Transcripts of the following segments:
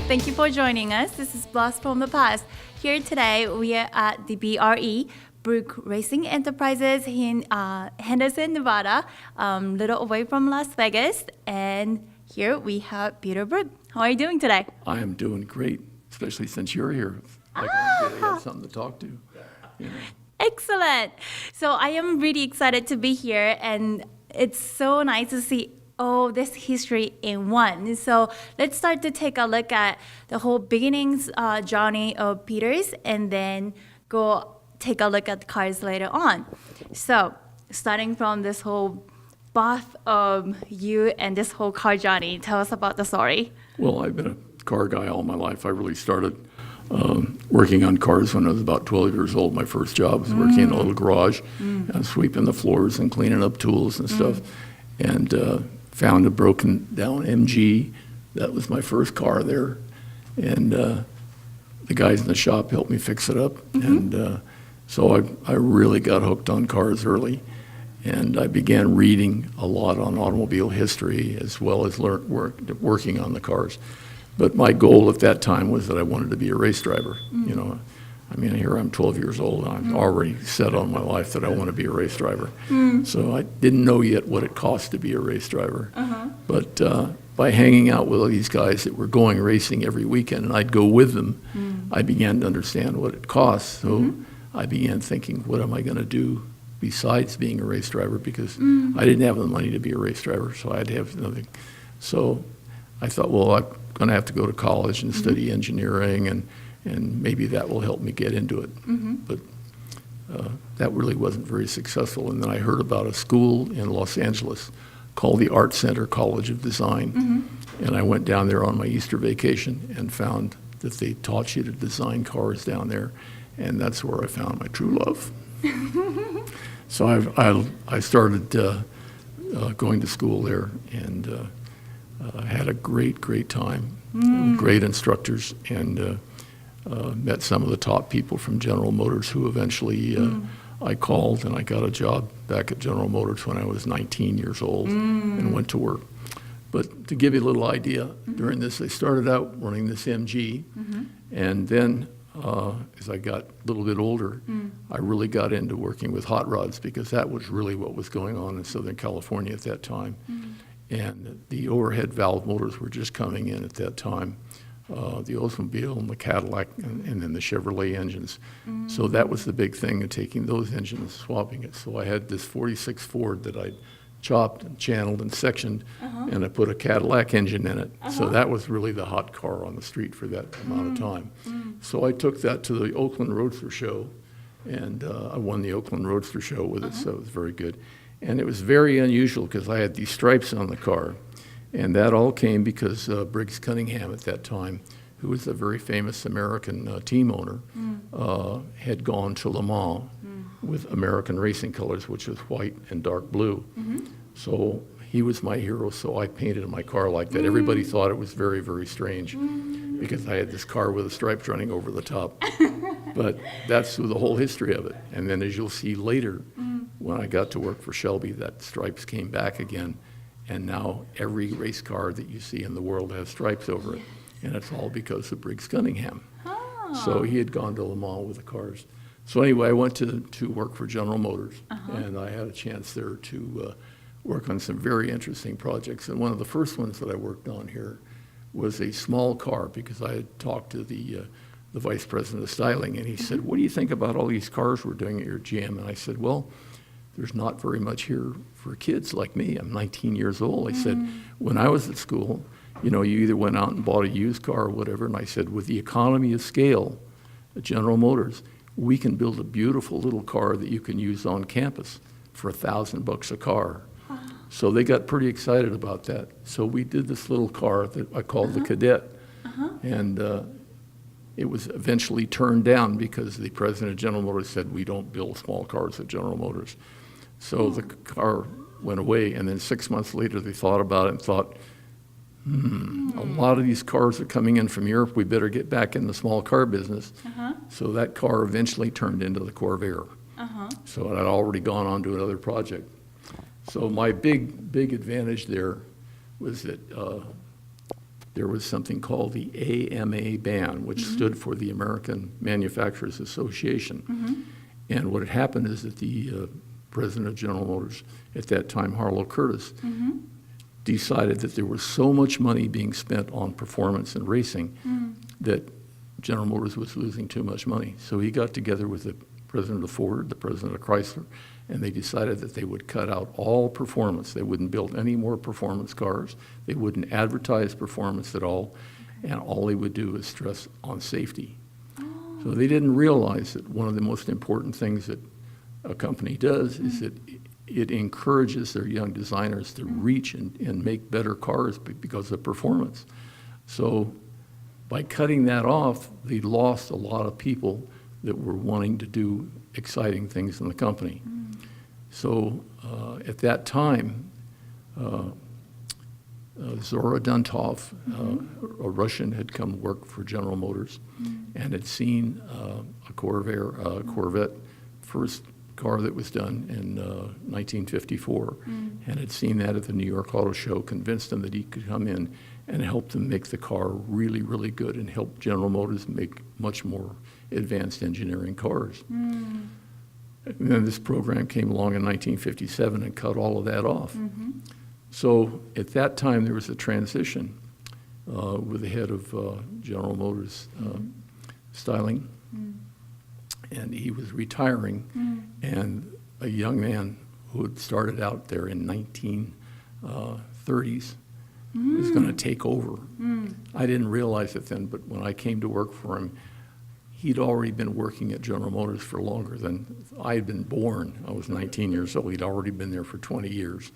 Thank you for joining us. This is Blast from the Past. Here today, we are at the BRE, Brook Racing Enterprises in Henderson, Nevada, little away from Las Vegas. And here we have Peter Brook. How are you doing today? I am doing great, especially since you're here. Like I have something to talk to. You know. Excellent. So I am really excited to be here, and it's so nice to see all this history in one. So let's start to take a look at the whole beginnings journey of Peter's, and then go take a look at the cars later on. So starting from this whole birth of you and this whole car journey, tell us about the story. Well, I've been a car guy all my life. I really started working on cars when I was about 12 years old. My first job was working in a little garage, sweeping the floors and cleaning up tools and stuff. And found a broken down MG. That was my first car there. And the guys in the shop helped me fix it up. And so I really got hooked on cars early. And I began reading a lot on automobile history as well as working on the cars. But my goal at that time was that I wanted to be a race driver. You know, I mean, here I'm 12 years old, and I've already set on my life that I want to be a race driver. So I didn't know yet what it cost to be a race driver. But by hanging out with all these guys that were going racing every weekend, and I'd go with them, I began to understand what it costs. So I began thinking, what am I going to do besides being a race driver? Because I didn't have the money to be a race driver, so I'd have nothing. So I thought, well, I'm going to have to go to college and study engineering, and maybe that will help me get into it. But that really wasn't very successful. And then I heard about a school in Los Angeles called the Art Center College of Design. And I went down there on my Easter vacation and found that they taught you to design cars down there. And that's where I found my true love. So I started going to school there, and had a great time, great instructors, and met some of the top people from General Motors who eventually I called, and I got a job back at General Motors when I was 19 years old and went to work. But to give you a little idea, during this, I started out running this MG, and then as I got a little bit older, I really got into working with hot rods, because that was really what was going on in Southern California at that time. And the overhead valve motors were just coming in at that time. The Oldsmobile and the Cadillac, and then the Chevrolet engines. So that was the big thing, of taking those engines, swapping it. So I had this 46 Ford that I chopped and channeled and sectioned, and I put a Cadillac engine in it. So that was really the hot car on the street for that amount of time. So I took that to the Oakland Roadster Show, and I won the Oakland Roadster Show with it, so it was very good. And it was very unusual, because I had these stripes on the car. And that all came because Briggs Cunningham at that time, who was a very famous American team owner, had gone to Le Mans with American racing colors, which was white and dark blue. So he was my hero, so I painted my car like that. Everybody thought it was very, very strange, because I had this car with the stripes running over the top. But that's the whole history of it. And then as you'll see later, when I got to work for Shelby, that stripes came back again. And now every race car that you see in the world has stripes over it. And it's all because of Briggs Cunningham. So he had gone to Le Mans with the cars. So anyway, I went to work for General Motors, and I had a chance there to work on some very interesting projects. And one of the first ones that I worked on here was a small car, because I had talked to the vice president of styling, and he said, what do you think about all these cars we're doing at your GM? And I said, well, there's not very much here for kids like me. I'm 19 years old. I said, when I was at school, you know, you either went out and bought a used car or whatever. And I said, with the economy of scale at General Motors, we can build a beautiful little car that you can use on campus for $1,000 a car. So they got pretty excited about that. So we did this little car that I called the Cadet. And it was eventually turned down, because the president of General Motors said, we don't build small cars at General Motors. So the car went away, and then 6 months later they thought about it and thought, a lot of these cars are coming in from Europe, we better get back in the small car business. So that car eventually turned into the Corvair. So I'd already gone on to another project. So my big advantage there was that there was something called the AMA ban, which stood for the American Manufacturers Association. And what had happened is that the president of General Motors at that time, Harlow Curtis, decided that there was so much money being spent on performance and racing that General Motors was losing too much money. So he got together with the president of Ford, the president of Chrysler, and they decided that they would cut out all performance. They wouldn't build any more performance cars. They wouldn't advertise performance at all, and all they would do is stress on safety. So they didn't realize that one of the most important things that a company does is that it encourages their young designers to reach and make better cars because of performance. So by cutting that off, they lost a lot of people that were wanting to do exciting things in the company. So at that time, Zora Duntov, a Russian, had come work for General Motors and had seen a Corvette, first car that was done in 1954, and had seen that at the New York Auto Show, convinced him that he could come in and help them make the car really, really good and help General Motors make much more advanced engineering cars. And then this program came along in 1957 and cut all of that off. So at that time, there was a transition with the head of General Motors styling, and he was retiring, and a young man who had started out there in 1930s is going to take over. I didn't realize it then, but when I came to work for him, he'd already been working at General Motors for longer than I had been born. I was 19 years old. He'd already been there for 20 years.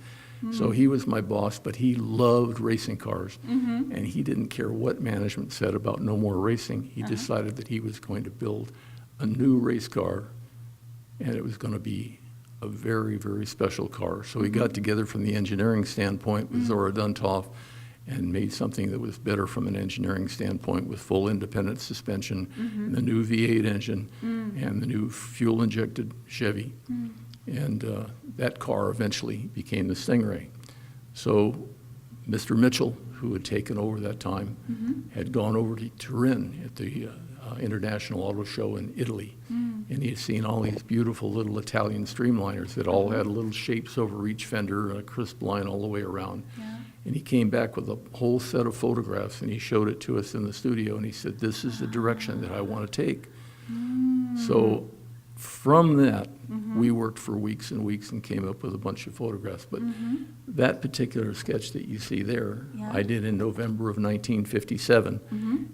So he was my boss, but he loved racing cars, and he didn't care what management said about no more racing. He decided that he was going to build a new race car, and it was going to be a very, very special car. So he got together from the engineering standpoint with Zora Duntov and made something that was better from an engineering standpoint with full independent suspension, and the new V8 engine, and the new fuel-injected Chevy. And that car eventually became the Stingray. So Mr. Mitchell, who had taken over that time, had gone over to Turin at the International Auto Show in Italy. And he had seen all these beautiful little Italian streamliners that all had little shapes over each fender and a crisp line all the way around. And he came back with a whole set of photographs, and he showed it to us in the studio, and he said, "This is the direction that I want to take." So from that, we worked for weeks and weeks and came up with a bunch of photographs. But that particular sketch that you see there, I did in November of 1957.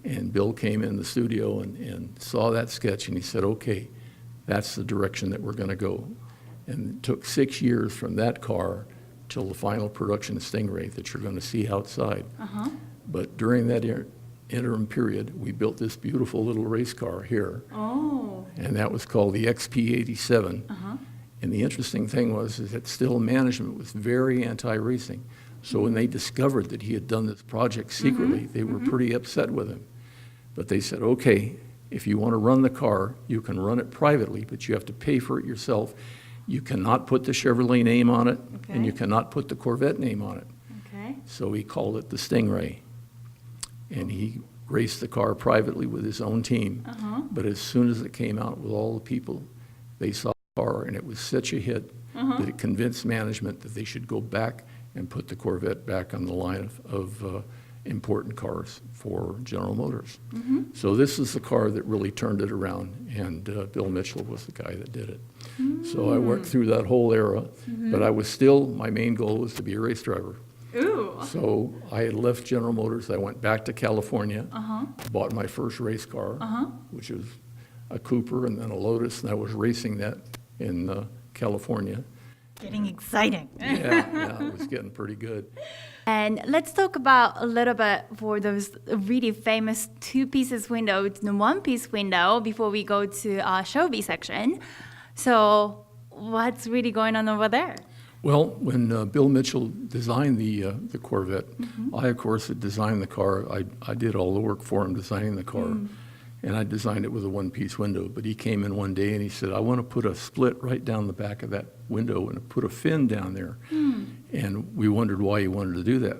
And Bill came in the studio and saw that sketch, and he said, "Okay, that's the direction that we're going to go." And it took 6 years from that car till the final production Stingray that you're going to see outside. But during that interim period, we built this beautiful little race car here. And that was called the XP87. And the interesting thing was is that still management was very anti-racing. So when they discovered that he had done this project secretly, they were pretty upset with him. But they said, "Okay, if you want to run the car, you can run it privately, but you have to pay for it yourself. You cannot put the Chevrolet name on it, and you cannot put the Corvette name on it." So he called it the Stingray. And he raced the car privately with his own team. But as soon as it came out with all the people, they saw the car, and it was such a hit that it convinced management that they should go back and put the Corvette back on the line of important cars for General Motors. So this is the car that really turned it around, and Bill Mitchell was the guy that did it. So I worked through that whole era, but I was still, my main goal was to be a race driver. So I had left General Motors. I went back to California, bought my first race car, which was a Cooper and then a Lotus, and I was racing that in California. Getting exciting. Yeah, it was getting pretty good. And let's talk about a little bit for those really famous two-pieces window, the one-piece window, before we go to our Shelby section. So what's really going on over there? Well, when Bill Mitchell designed the Corvette, I, of course, had designed the car. I did all the work for him designing the car, and I designed it with a one-piece window. But he came in one day and he said, "I want to put a split right down the back of that window and put a fin down there." And we wondered why he wanted to do that.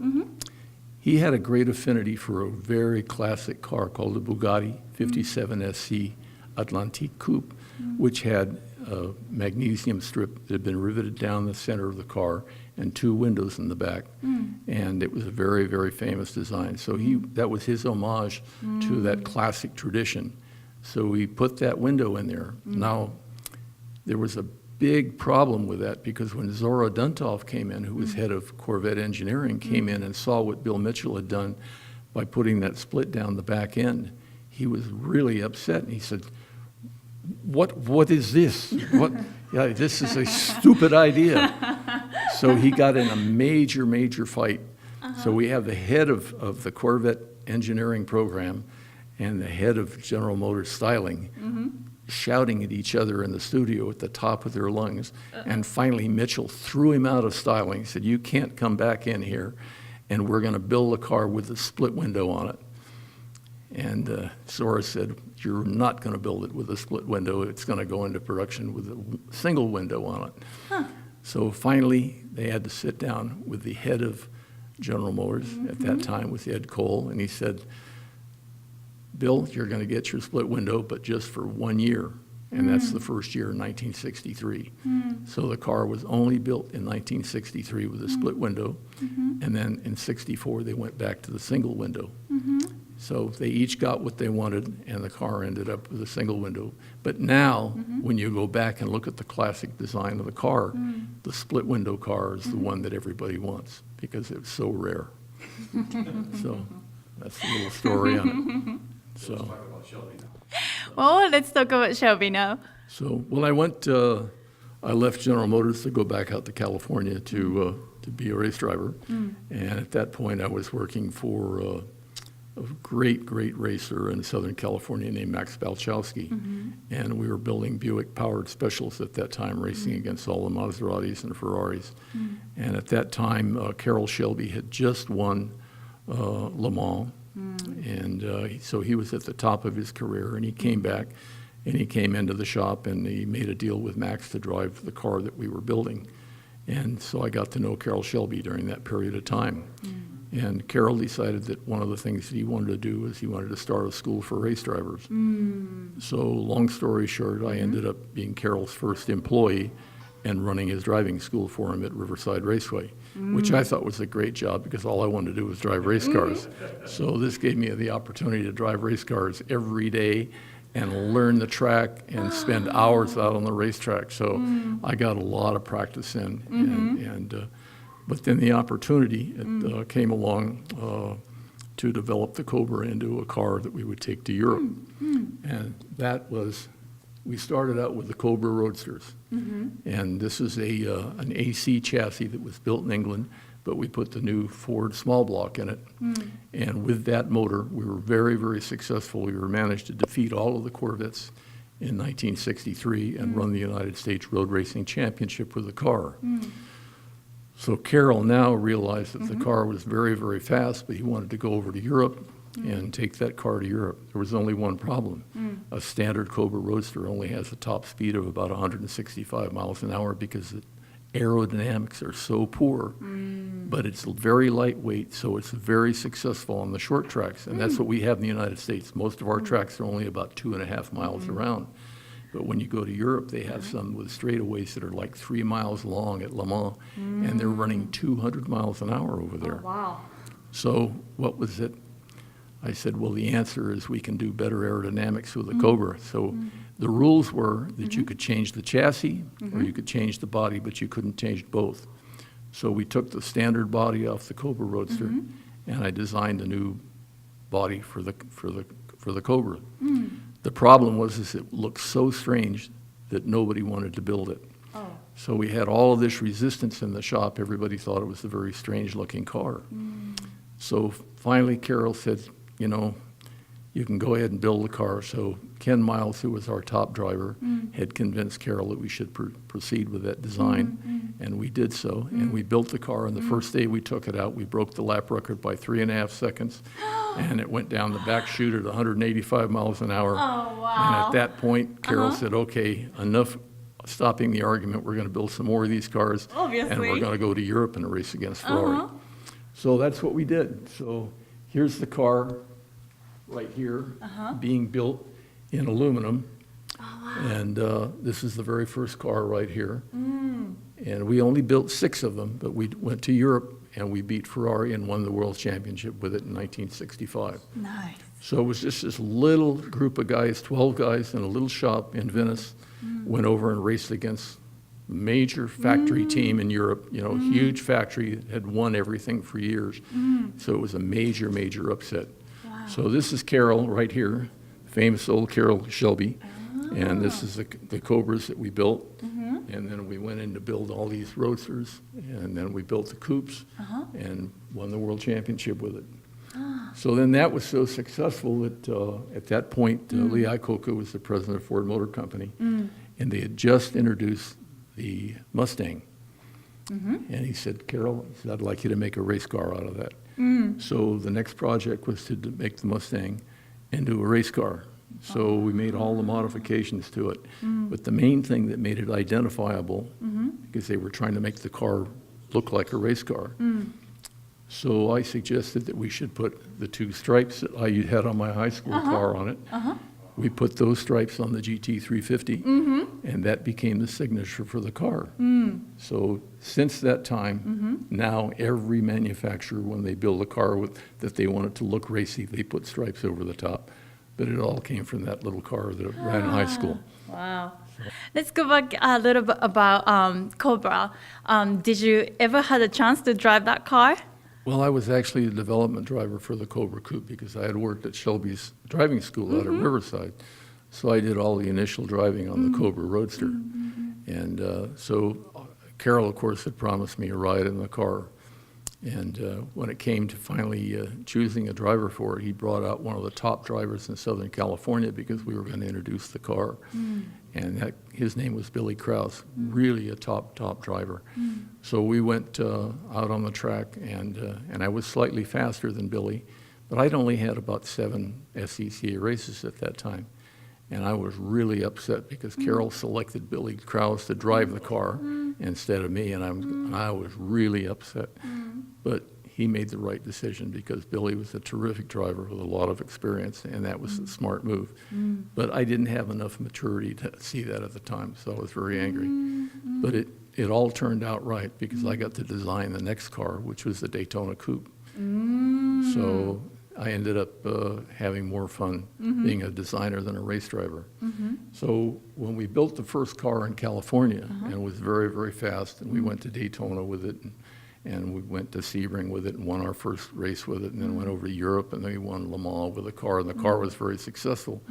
he had a great affinity for a very classic car called the Bugatti 57 SC Atlantique Coupe, which had a magnesium strip that had been riveted down the center of the car and 2 windows in the back. And it was a very, very famous design. So that was his homage to that classic tradition. So he put that window in there. Now, there was a big problem with that because when Zora Duntov came in, who was head of Corvette engineering, came in and saw what Bill Mitchell had done by putting that split down the back end, he was really upset. And he said, what is this? This is a stupid idea. So he got in a major, major fight. So we have the head of the Corvette engineering program and the head of General Motors styling shouting at each other in the studio at the top of their lungs. And finally, Mitchell threw him out of styling. He said, you can't come back in here, and we're going to build a car with a split window on it. And Zora said, you're not going to build it with a split window. It's going to go into production with a single window on it. So finally, they had to sit down with the head of General Motors at that time, with Ed Cole, and he said, Bill, you're going to get your split window, but just for 1 year. And that's the first year in 1963. So the car was only built in 1963 with a split window. And then in 64, they went back to the single window. So they each got what they wanted, and the car ended up with a single window. But now, when you go back and look at the classic design of the car, the split window car is the one that everybody wants because it's so rare. So that's the little story on it. So Let's talk about Shelby now. Well, let's talk about Shelby now. So when I left General Motors to go back out to California to be a race driver. And at that point, I was working for a great, great racer in Southern California named Max Balchowski. And we were building Buick-powered specials at that time, racing against all the Maseratis and Ferraris. And at that time, Carol Shelby had just won Le Mans. And so he was at the top of his career, and he came back, and he came into the shop, and he made a deal with Max to drive the car that we were building. And so I got to know Carol Shelby during that period of time. And Carol decided that one of the things that he wanted to do is he wanted to start a school for race drivers. So long story short, I ended up being Carol's first employee and running his driving school for him at Riverside Raceway, which I thought was a great job because all I wanted to do was drive race cars. So this gave me the opportunity to drive race cars every day and learn the track and spend hours out on the racetrack. So I got a lot of practice in. But then the opportunity came along to develop the Cobra into a car that we would take to Europe. And that was, we started out with the Cobra Roadsters. And this is an AC chassis that was built in England, but we put the new Ford small block in it. And with that motor, we were very, very successful. We managed to defeat all of the Corvettes in 1963 and run the United States Road Racing Championship with the car. So Carol now realized that the car was very, very fast, but he wanted to go over to Europe and take that car to Europe. There was only one problem. A standard Cobra Roadster only has a top speed of about 165 miles an hour because the aerodynamics are so poor, but it's very lightweight, so it's very successful on the short tracks, and that's what we have in the United States. Most of our tracks are only about 2.5 miles around. But when you go to Europe, they have some with straightaways that are like 3 miles long at Le Mans, and they're running 200 miles an hour over there. Wow. So what was it? I said, well, the answer is we can do better aerodynamics with the Cobra. So the rules were that you could change the chassis or you could change the body, but you couldn't change both. So we took the standard body off the Cobra Roadster, and I designed a new body for the Cobra. The problem was it looked so strange that nobody wanted to build it. So we had all of this resistance in the shop. Everybody thought it was a very strange-looking car. So finally, Carol said, you know, you can go ahead and build the car. So Ken Miles, who was our top driver, had convinced Carol that we should proceed with that design, and we did so. And we built the car, and the first day we took it out, we broke the lap record by 3.5 seconds, and it went down the back chute at 185 miles an hour. Oh, wow. And at that point, Carol said, okay, enough stopping the argument. We're going to build some more of these cars, Obviously. and we're going to go to Europe and race against Ferrari. So that's what we did. So here's the car right here being built in aluminum. And this is the very first car right here. And we only built 6 of them, but we went to Europe and we beat Ferrari and won the World Championship with it in 1965. Nice. So it was just this little group of guys, 12 guys in a little shop in Venice, went over and raced against a major factory team in Europe, you know, huge factory that had won everything for years. So it was a major, major upset. Wow. So this is Carol right here, famous old Carol Shelby. And this is the Cobras that we built. And then we went in to build all these roadsters. And then we built the coupes and won the World Championship with it. So then that was so successful that at that point, Lee Iacocca was the president of Ford Motor Company. And they had just introduced the Mustang. And he said, Carol, he said, I'd like you to make a race car out of that. So the next project was to make the Mustang into a race car. So we made all the modifications to it. But the main thing that made it identifiable, because they were trying to make the car look like a race car. So I suggested that we should put the 2 stripes that I had on my high school car on it. We put those stripes on the GT350, and that became the signature for the car. So since that time, now every manufacturer, when they build a car that they want it to look racy, they put stripes over the top. But it all came from that little car that I ran in high school. Wow. Let's go back a little bit about Cobra. Did you ever had a chance to drive that car? Well, I was actually a development driver for the Cobra Coupe because I had worked at Shelby's driving school out of Riverside. So I did all the initial driving on the Cobra Roadster. And so Carol, of course, had promised me a ride in the car. And when it came to finally choosing a driver for it, he brought out one of the top drivers in Southern California because we were going to introduce the car. And his name was Billy Krause, really a top driver. So we went out on the track, and I was slightly faster than Billy, but I'd only had about 7 SCCA races at that time. And I was really upset because Carol selected Billy Krause to drive the car instead of me, and I was really upset. But he made the right decision because Billy was a terrific driver with a lot of experience, and that was a smart move. But I didn't have enough maturity to see that at the time, so I was very angry. But it all turned out right because I got to design the next car, which was the Daytona Coupe. So I ended up having more fun being a designer than a race driver. So when we built the first car in California, and it was very, very fast, and we went to Daytona with it, and we went to Sebring with it and won our first race with it, and then went over to Europe, and then we won Le Mans with the car, and the car was very successful.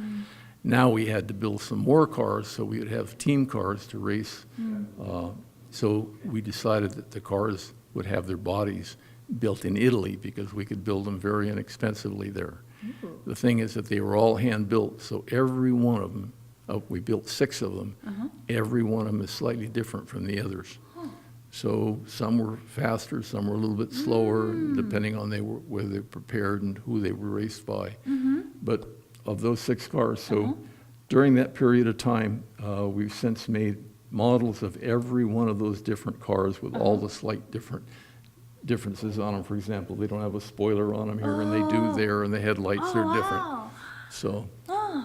Now we had to build some more cars, so we would have team cars to race. So we decided that the cars would have their bodies built in Italy because we could build them very inexpensively there. The thing is that they were all hand-built, so every one of them, we built 6 of them, every one of them is slightly different from the others. So some were faster, some were a little bit slower, depending on whether they were prepared and who they were raced by. But of those 6 cars, so during that period of time, we've since made models of every one of those different cars with all the slight differences on them. For example, they don't have a spoiler on them here, and they do there, and the headlights are different.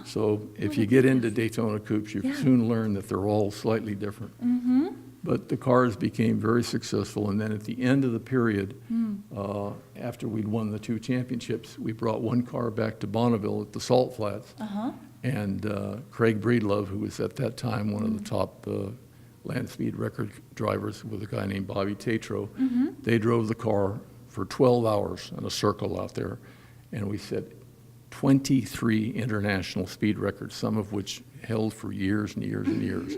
So if you get into Daytona coupes, you soon learn that they're all slightly different. But the cars became very successful, and then at the end of the period, after we'd won the 2 championships, we brought one car back to Bonneville at the Salt Flats, and Craig Breedlove, who was at that time one of the top land speed record drivers with a guy named Bobby Tatro, they drove the car for 12 hours in a circle out there, and we set 23 international speed records, some of which held for years and years and years.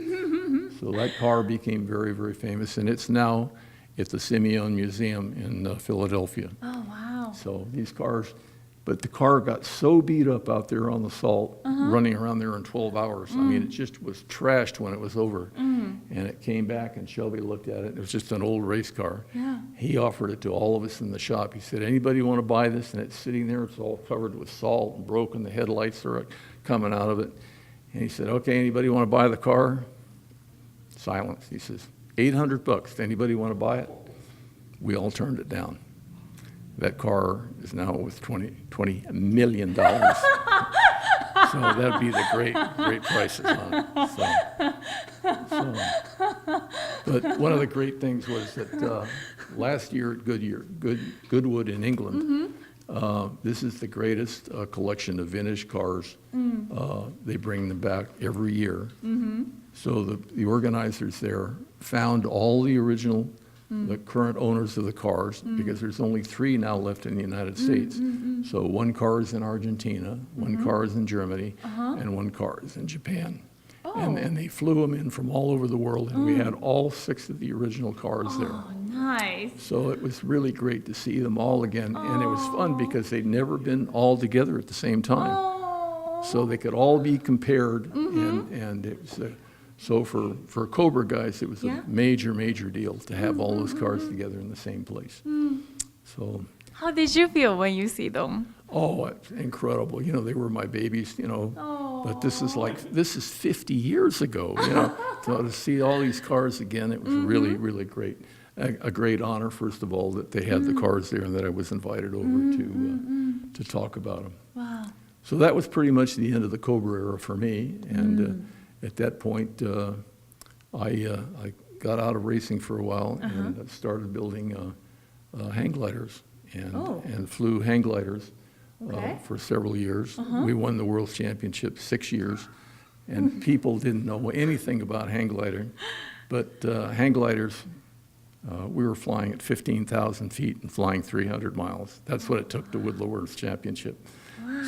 So that car became very, very famous, and it's now at the Simeon Museum in Philadelphia. Oh, wow. So these cars, but the car got so beat up out there on the salt, running around there in 12 hours. I mean, it just was trashed when it was over. And it came back, and Shelby looked at it, and it was just an old race car. He offered it to all of us in the shop. He said, anybody want to buy this? And it's sitting there, it's all covered with salt and broken. The headlights are coming out of it. And he said, okay, anybody want to buy the car? Silence. He says, $800. Anybody want to buy it? We all turned it down. That car is now worth $20 million. So that'd be the great prices on it. But one of the great things was that last year at Goodwood in England, this is the greatest collection of vintage cars. They bring them back every year. So the organizers there found all the original, the current owners of the cars, because there's only 3 now left in the United States. So 1 car is in Argentina, 1 car is in Germany, and 1 car is in Japan. And they flew them in from all over the world, and we had all 6 of the original cars there. Oh, nice. So it was really great to see them all again, and it was fun because they'd never been all together at the same time. So they could all be compared, and it was so for Cobra guys, it was a major deal to have all those cars together in the same place. So how did you feel when you see them? oh, it's incredible! You know, they were my babies. You know, but this is 50 years ago. You know, so to see all these cars again, it was really great. A great honor, first of all, that they had the cars there and that I was invited over to talk about them. Wow. So that was pretty much the end of the Cobra era for me. And at that point, I got out of racing for a while and started building hang gliders and flew hang gliders for several years. We won the World Championship 6 years, and people didn't know anything about hang gliding. But hang gliders, we were flying at 15,000 feet and flying 300 miles. That's what it took to win the World Championship.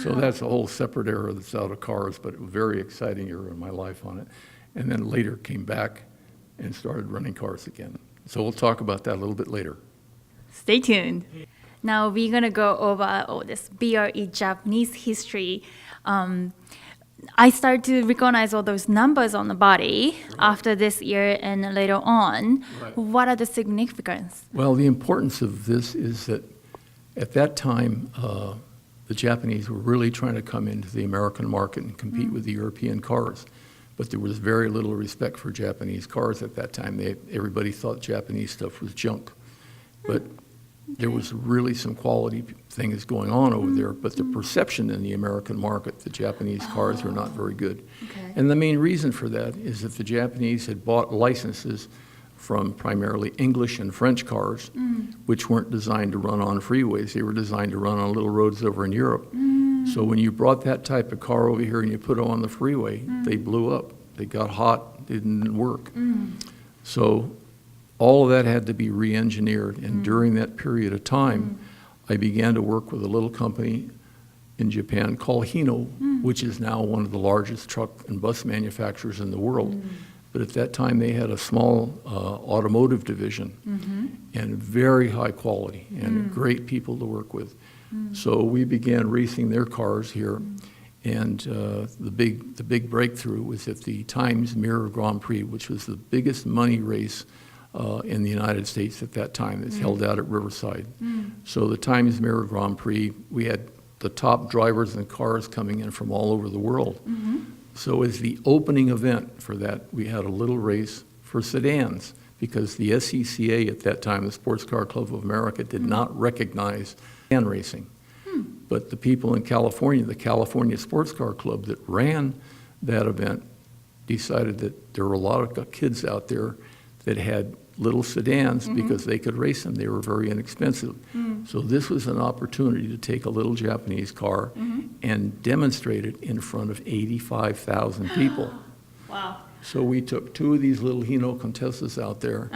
So that's a whole separate era that's out of cars, but a very exciting era in my life on it. And then later came back and started running cars again. So we'll talk about that a little bit later. Stay tuned. Now we're going to go over all this BRE Japanese history. I started to recognize all those numbers on the body after this year and later on. What are the significance? Well, the importance of this is that at that time, the Japanese were really trying to come into the American market and compete with the European cars. But there was very little respect for Japanese cars at that time. Everybody thought Japanese stuff was junk. But there was really some quality things going on over there. But the perception in the American market, the Japanese cars were not very good. And the main reason for that is that the Japanese had bought licenses from primarily English and French cars, which weren't designed to run on freeways. They were designed to run on little roads over in Europe. So when you brought that type of car over here and you put them on the freeway, they blew up. They got hot, they didn't work. So all of that had to be re-engineered. And during that period of time, I began to work with a little company in Japan called Hino, which is now one of the largest truck and bus manufacturers in the world. But at that time, they had a small automotive division and very high quality and great people to work with. So we began racing their cars here. And the big breakthrough was at the Times Mirror Grand Prix, which was the biggest money race in the United States at that time. It's held out at Riverside. So the Times Mirror Grand Prix, we had the top drivers and cars coming in from all over the world. So as the opening event for that, we had a little race for sedans because the SCCA at that time, the Sports Car Club of America, did not recognize sedan racing. But the people in California, the California Sports Car Club that ran that event, decided that there were a lot of kids out there that had little sedans because they could race them. They were very inexpensive. So this was an opportunity to take a little Japanese car and demonstrate it in front of 85,000 people. Wow. So we took 2 of these little Hino Contessas out there,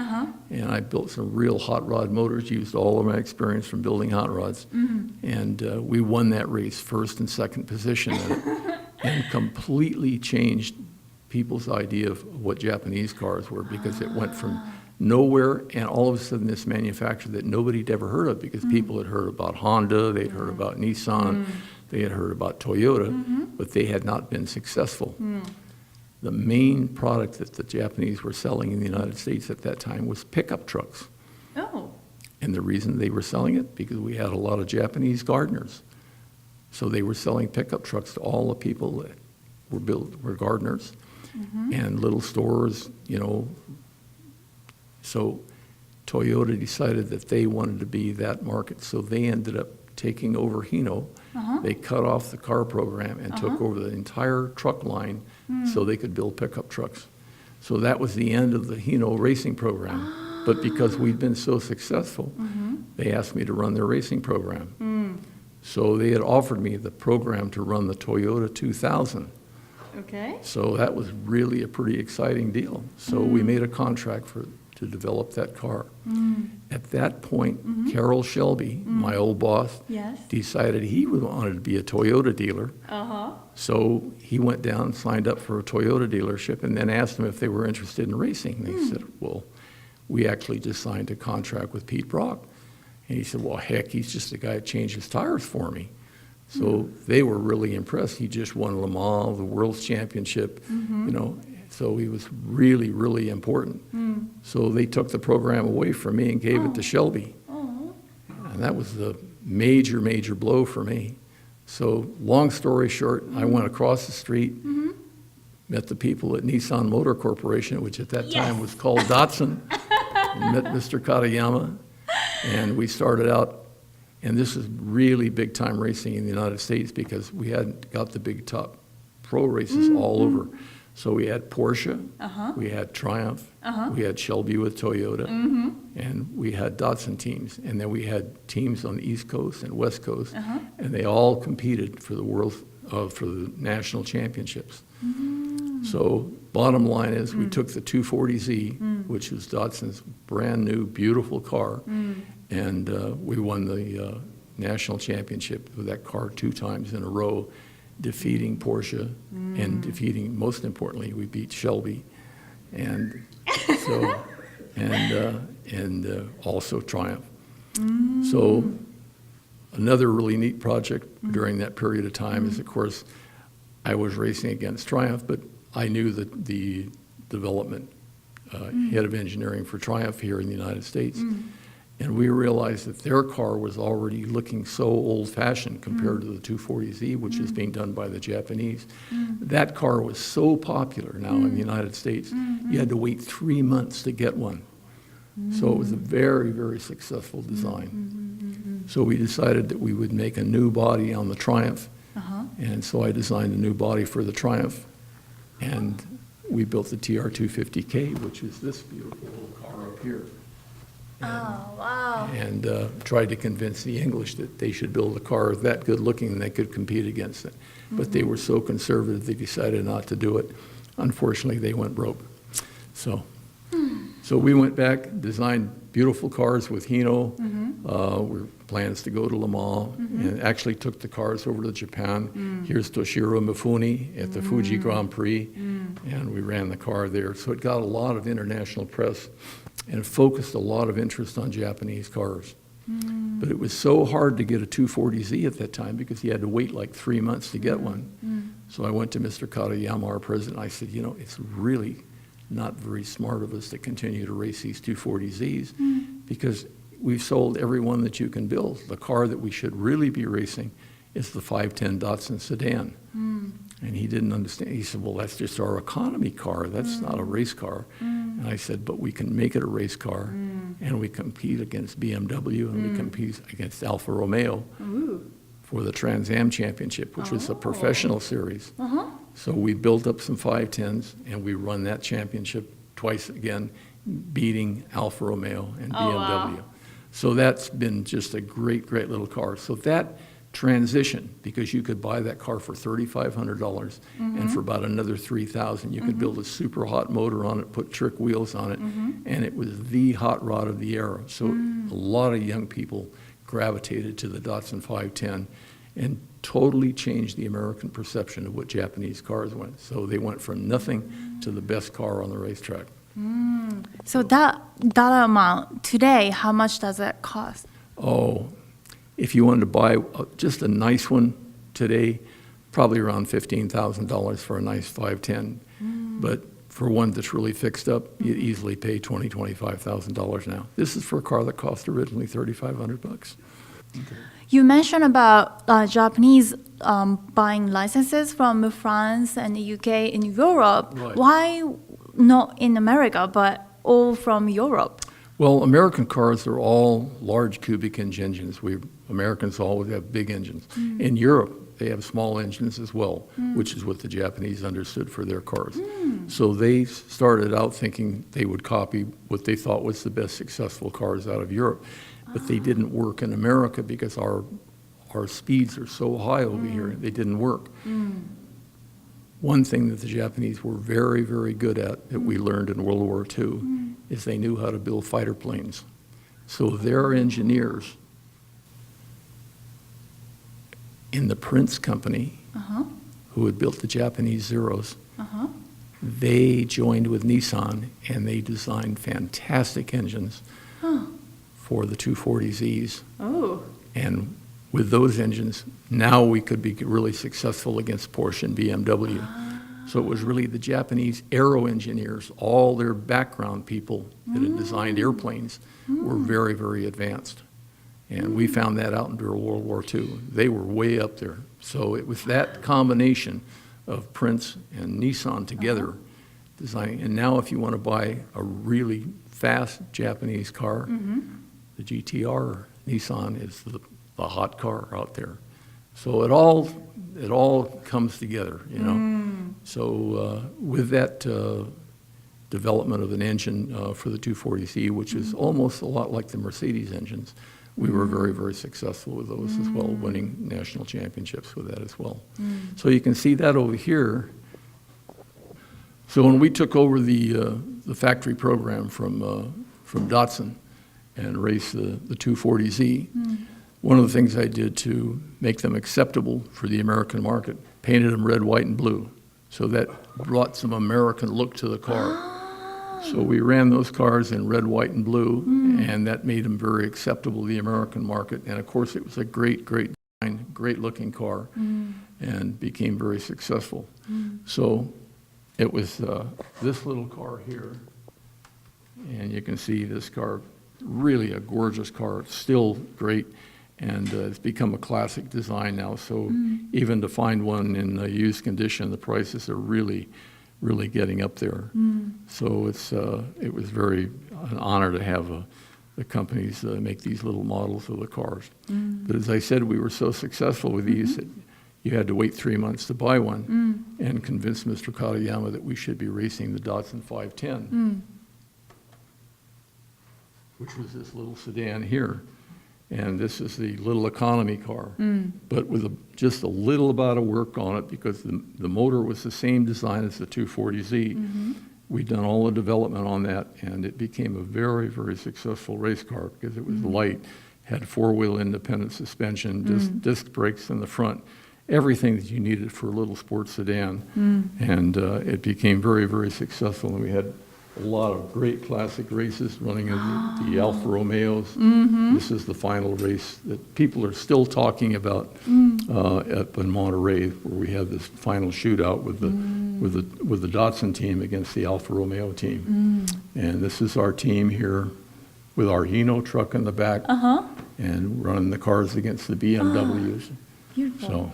and I built some real hot rod motors, used all of my experience from building hot rods, and we won that race, first and second position in it, and completely changed people's idea of what Japanese cars were, because it went from nowhere, and all of a sudden this manufacturer that nobody had ever heard of, because people had heard about Honda, they'd heard about Nissan, they had heard about Toyota, but they had not been successful. The main product that the Japanese were selling in the United States at that time was pickup trucks. And the reason they were selling it, because we had a lot of Japanese gardeners. So they were selling pickup trucks to all the people that were gardeners and little stores, you know. So Toyota decided that they wanted to be that market, so they ended up taking over Hino. They cut off the car program and took over the entire truck line so they could build pickup trucks. So that was the end of the Hino racing program. But because we'd been so successful, they asked me to run their racing program. So they had offered me the program to run the Toyota 2000. Okay. So that was really a pretty exciting deal. So we made a contract to develop that car. At that point, Carol Shelby, my old boss, Yes. decided he wanted to be a Toyota dealer. So he went down and signed up for a Toyota dealership and then asked them if they were interested in racing. They said, well, we actually just signed a contract with Pete Brock. And he said, well, heck, he's just the guy that changes tires for me. So they were really impressed. He just won Le Mans, the World's Championship, so he was really, really important. So they took the program away from me and gave it to Shelby. And that was the major, major blow for me. So long story short, I went across the street, met the people at Nissan Motor Corporation, which at that time was called Datsun, and met Mr. Katayama, and we started out. And this is really big-time racing in the United States because we hadn't got the big top pro races all over. So we had Porsche, we had Triumph, we had Shelby with Toyota, and we had Datsun teams. And then we had teams on the East Coast and West Coast, and they all competed for the for the national championships. So bottom line is we took the 240Z, which was Datsun's brand new, beautiful car, and we won the national championship with that car 2 times in a row, defeating Porsche and defeating, most importantly, we beat Shelby, and so and also Triumph. So another really neat project during that period of time is, of course, I was racing against Triumph, but I knew that the development head of engineering for Triumph here in the United States. And we realized that their car was already looking so old-fashioned compared to the 240Z, which is being done by the Japanese. That car was so popular now in the United States, you had to wait 3 months to get one. So it was a very, very successful design. So we decided that we would make a new body on the Triumph. And so I designed a new body for the Triumph. And we built the TR250K, which is this beautiful little car up here. And tried to convince the English that they should build a car that good looking and they could compete against it. But they were so conservative, they decided not to do it. Unfortunately, they went broke. So we went back, designed beautiful cars with Hino. Were plans to go to Le Mans, and actually took the cars over to Japan. Here's Toshiro Mifune at the Fuji Grand Prix, and we ran the car there. So it got a lot of international press, and it focused a lot of interest on Japanese cars. But it was so hard to get a 240Z at that time because you had to wait like 3 months to get one. So I went to Mr. Katayama, our president, I said, it's really not very smart of us to continue to race these 240Zs because we've sold every one that you can build. The car that we should really be racing is the 510 Datsun sedan. And he didn't understand. He said, well, that's just our economy car. That's not a race car. And I said, but we can make it a race car, and we compete against BMW, and we compete against Alfa Romeo for the Trans Am Championship, which was a professional series. So we built up some 510s, and we run that championship twice again, beating Alfa Romeo and BMW. So that's been just a great, great little car. So that transition, because you could buy that car for $3,500, and for about another $3,000, you could build a super hot motor on it, put trick wheels on it, and it was the hot rod of the era. So a lot of young people gravitated to the Datsun 510 and totally changed the American perception of what Japanese cars went. So they went from nothing to the best car on the racetrack. So that dollar amount today, how much does that cost? Oh, if you wanted to buy just a nice one today, probably around $15,000 for a nice 510. But for one that's really fixed up, you easily pay $20,000, $25,000 now. This is for a car that cost originally $3,500. Okay. You mentioned about Japanese buying licenses from France and the UK and Europe. Right. Why not in America, but all from Europe? Well, American cars are all large cubic engines. Americans always have big engines. In Europe, they have small engines as well, which is what the Japanese understood for their cars. So they started out thinking they would copy what they thought was the best successful cars out of Europe. But they didn't work in America because our speeds are so high over here, they didn't work. One thing that the Japanese were very, very good at that we learned in World War II is they knew how to build fighter planes. So their engineers in the Prince Company, who had built the Japanese Zeros, they joined with Nissan and they designed fantastic engines for the 240Zs. Oh. And with those engines, now we could be really successful against Porsche and BMW. So it was really the Japanese aero engineers, all their background people that had designed airplanes were very, very advanced. And we found that out during World War II. They were way up there. So it was that combination of Prince and Nissan together designing. And now if you want to buy a really fast Japanese car, the GTR Nissan is the hot car out there. So it all comes together, you know. So with that development of an engine for the 240Z, which is almost a lot like the Mercedes engines, we were very, very successful with those as well, winning national championships with that as well. So you can see that over here. So when we took over the factory program from Datsun and raced the 240Z, one of the things I did to make them acceptable for the American market, painted them red, white, and blue. So that brought some American look to the car. So we ran those cars in red, white, and blue, and that made them very acceptable to the American market. And of course, it was a great, great design, great looking car, and became very successful. So it was this little car here, and you can see this car, really a gorgeous car. It's still great. And it's become a classic design now. So even to find one in used condition, the prices are really, really getting up there. So it was an honor to have the companies make these little models of the cars. But as I said, we were so successful with these that you had to wait 3 months to buy one and convince Mr. Katayama that we should be racing the Datsun 510, which was this little sedan here. And this is the little economy car, but with just a little amount of work on it because the motor was the same design as the 240Z. We'd done all the development on that, and it became a very, very successful race car because it was light, had four-wheel independent suspension, disc brakes in the front, everything that you needed for a little sports sedan. And it became very, very successful, and we had a lot of great classic races running in the Alfa Romeos. This is the final race that people are still talking about up in Monterey, where we had this final shootout with the Datsun team against the Alfa Romeo team. And this is our team here with our Hino truck in the back and running the cars against the BMWs. Beautiful. So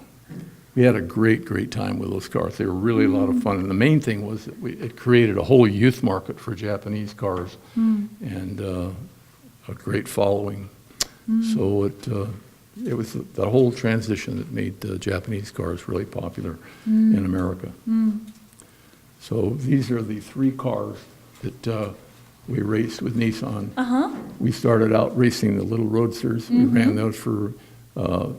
we had a great, great time with those cars. They were really a lot of fun. And the main thing was that it created a whole youth market for Japanese cars and a great following. So it was the whole transition that made Japanese cars really popular in America. So these are the 3 cars that we raced with Nissan. We started out racing the little roadsters. We ran those for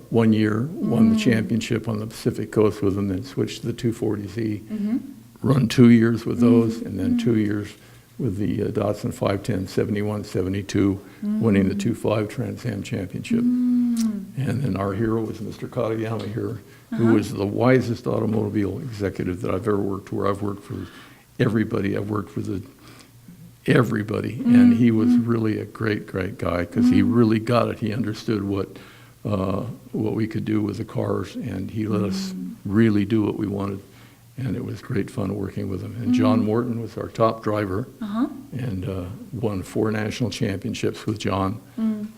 1 year, won the championship on the Pacific Coast with them, then switched to the 240Z, run 2 years with those, and then 2 years with the Datsun 510, 71, 72, winning the 2.5 Trans Am Championship. And then our hero was Mr. Katayama here, who was the wisest automobile executive that I've ever worked for. I've worked for everybody. I've worked for everybody, and he was really a great, great guy because he really got it. He understood what we could do with the cars, and he let us really do what we wanted, and it was great fun working with him. And John Morton was our top driver, and won 4 national championships with John.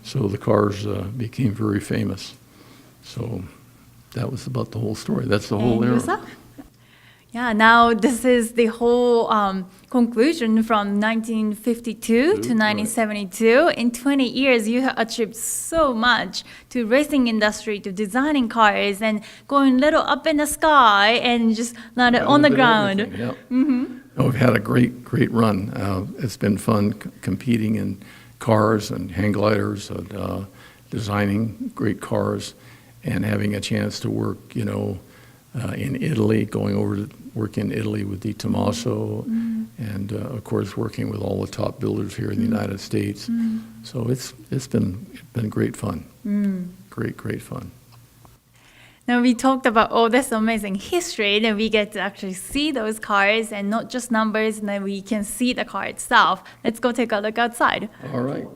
So the cars became very famous. So that was about the whole story. That's the whole era. Yeah, now this is the whole conclusion from 1952 to 1972. In 20 years, you have achieved so much to racing industry, to designing cars, and going little up in the sky and just land it on the ground. Yep. We've had a great run. It's been fun competing in cars and hang gliders, and designing great cars, and having a chance to work, in Italy, going over to work in Italy with Di Tommaso, and of course working with all the top builders here in the United States. So it's been great fun. Great fun. Now we talked about all this amazing history, then we get to actually see those cars and not just numbers, and then we can see the car itself. Let's go take a look outside. All right.